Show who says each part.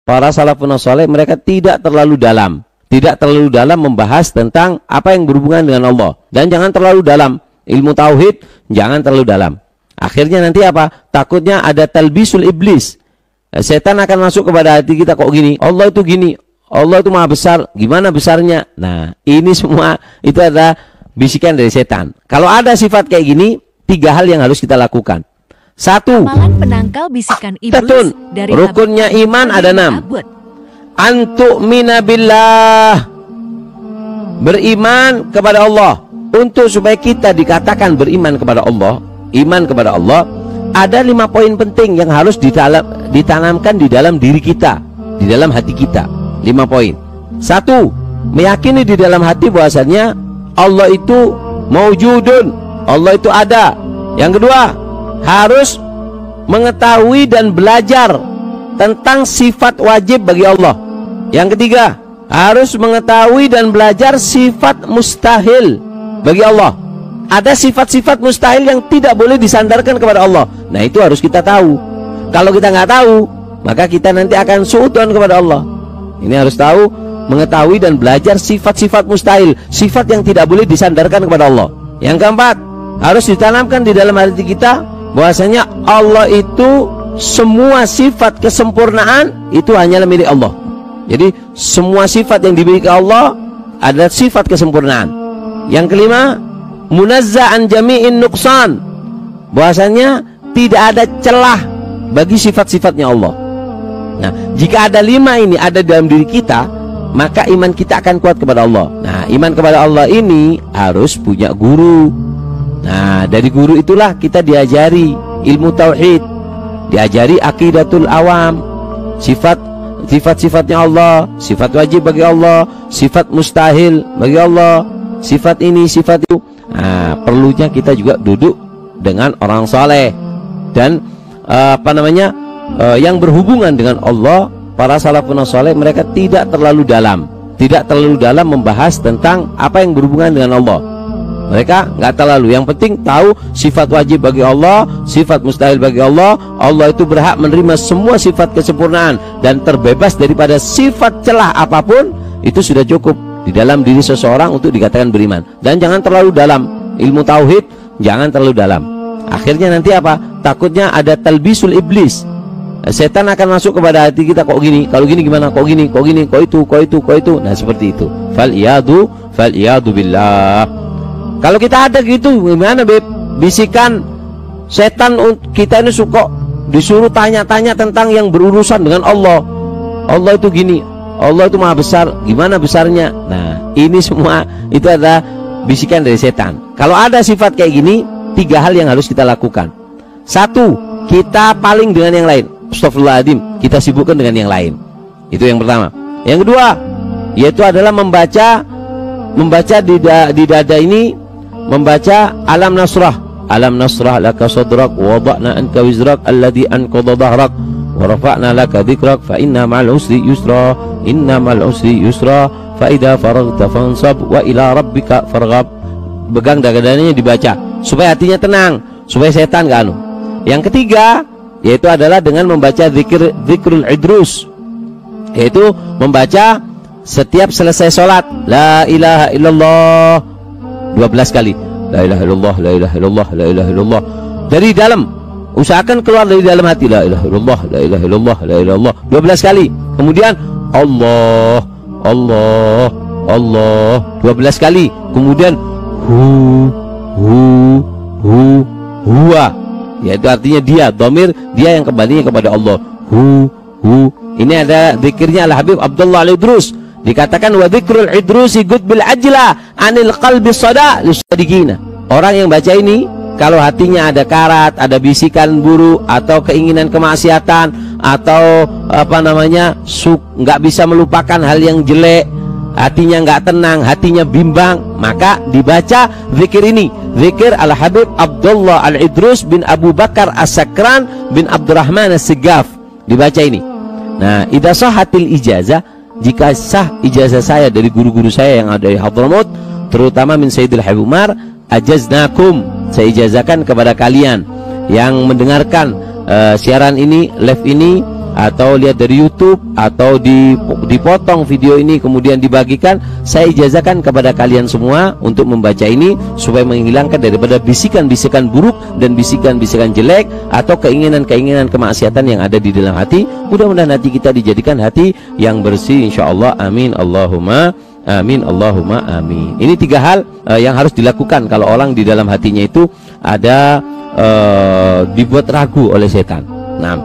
Speaker 1: para salafun saleh mereka tidak terlalu dalam membahas tentang apa yang berhubungan dengan Allah, dan jangan terlalu dalam ilmu tauhid, jangan terlalu dalam. Akhirnya nanti apa? Takutnya ada talbisul iblis. Setan akan masuk kepada hati kita, kok gini, Allah itu gini, Allah itu maha besar, gimana besarnya? Nah, ini semua itu ada bisikan dari setan. Kalau ada sifat kayak gini, 3 hal yang harus kita lakukan. 1,
Speaker 2: amalan penangkal bisikan iblis dari
Speaker 1: rukunnya iman ada 6. Antu'mina billah, beriman kepada Allah. Untuk supaya kita dikatakan beriman kepada Allah, iman kepada Allah, ada 5 poin penting yang harus ditanamkan di dalam diri kita, di dalam hati kita. 5 poin. 1, meyakini di dalam hati bahwasannya Allah itu maujudun, Allah itu ada. Yang kedua, harus mengetahui dan belajar tentang sifat wajib bagi Allah. Yang ketiga, harus mengetahui dan belajar sifat mustahil bagi Allah. Ada sifat-sifat mustahil yang tidak boleh disandarkan kepada Allah. Nah, itu harus kita tahu. Kalau kita nggak tahu, maka kita nanti akan suudzon kepada Allah. Ini harus tahu, mengetahui dan belajar sifat-sifat mustahil, sifat yang tidak boleh disandarkan kepada Allah. Yang keempat, harus ditanamkan di dalam hati kita bahwasanya Allah itu semua sifat kesempurnaan itu hanyalah milik Allah. Jadi semua sifat yang dimiliki Allah adalah sifat kesempurnaan. Yang kelima, munazza'an jami'in nuqsan, bahwasanya tidak ada celah bagi sifat-sifatnya Allah. Nah, jika ada 5 ini ada dalam diri kita, maka iman kita akan kuat kepada Allah. Nah, iman kepada Allah ini harus punya guru. Nah, dari guru itulah kita diajari ilmu tauhid, diajari aqidatul awam, sifat-sifatnya Allah, sifat wajib bagi Allah, sifat mustahil bagi Allah, sifat ini, sifat itu. Nah, perlunya kita juga duduk dengan orang saleh dan yang berhubungan dengan Allah. Para salafun saleh mereka tidak terlalu dalam membahas tentang apa yang berhubungan dengan Allah. Mereka nggak terlalu, yang penting tahu sifat wajib bagi Allah, sifat mustahil bagi Allah. Allah itu berhak menerima semua sifat kesempurnaan dan terbebas daripada sifat celah apapun. Itu sudah cukup di dalam diri seseorang untuk dikatakan beriman. Dan jangan terlalu dalam ilmu tauhid, jangan terlalu dalam. Akhirnya nanti apa? Takutnya ada talbisul iblis. Setan akan masuk kepada hati kita, kok gini, kalau gini gimana, kok gini, kok itu. Nah, seperti itu. Fal iyadu billah. Kalau kita ada gitu, gimana Beb? Bisikan setan, kita ini suka disuruh tanya-tanya tentang yang berurusan dengan Allah. Allah itu gini, Allah itu maha besar, gimana besarnya? Nah, ini semua itu adalah bisikan dari setan. Kalau ada sifat kayak gini, 3 hal yang harus kita lakukan. 1, kita paling dengan yang lain. Astagfirullahaladzim, kita sibukkan dengan yang lain. Itu yang pertama. Yang kedua, yaitu adalah membaca di dada ini, membaca alam nasrah laka sadrak wa wada'na anka wizrak alladhi anqadha dhahrak wa rafa'na laka dhikrak fa inna ma'al usri yusra fa idza faraghta fansab wa ila rabbika farghab. Pegang dada-dadanya dibaca supaya hatinya tenang, supaya setan gak anu. Yang ketiga, yaitu adalah dengan membaca zikrul idrus, yaitu membaca setiap selesai sholat la ilaha illallah 12 kali. La ilaha illallah, la ilaha illallah, la ilaha illallah. Dari dalam, usahakan keluar dari dalam hati. La ilaha illallah, la ilaha illallah, la ilaha illallah 12 kali. Kemudian Allah 12 kali. Kemudian huwa, yaitu artinya dia, dhamir dia yang kembalinya kepada Allah. Ini ada zikirnya Al-Habib Abdullah Al-Idrus. Dikatakan wa dzikrul idrusi gud bil ajla anil qalbi sada lisadiqina. Orang yang baca ini, kalau hatinya ada karat, ada bisikan buruk atau keinginan kemaksiatan atau nggak bisa melupakan hal yang jelek, hatinya nggak tenang, hatinya bimbang, maka dibaca zikir ini, zikir Al-Habib Abdullah Al-Idrus bin Abu Bakar As-Sakran bin Abdurrahman As-Sigaf. Dibaca ini. Nah, idza sahhatil ijazah, jika sah ijazah saya dari guru-guru saya yang ada di Hadramaut, terutama min Sayyidil Habib Umar, ajaznakum, saya ijazahkan kepada kalian yang mendengarkan siaran ini, live ini, atau lihat dari YouTube, atau dipotong video ini kemudian dibagikan, saya ijazahkan kepada kalian semua untuk membaca ini supaya menghilangkan daripada bisikan-bisikan buruk dan bisikan-bisikan jelek atau keinginan-keinginan kemaksiatan yang ada di dalam hati. Mudah-mudahan hati kita dijadikan hati yang bersih, insyaallah. Amin Allahumma amin, Allahumma amin. Ini 3 hal yang harus dilakukan kalau orang di dalam hatinya itu ada dibuat ragu oleh setan. Nah,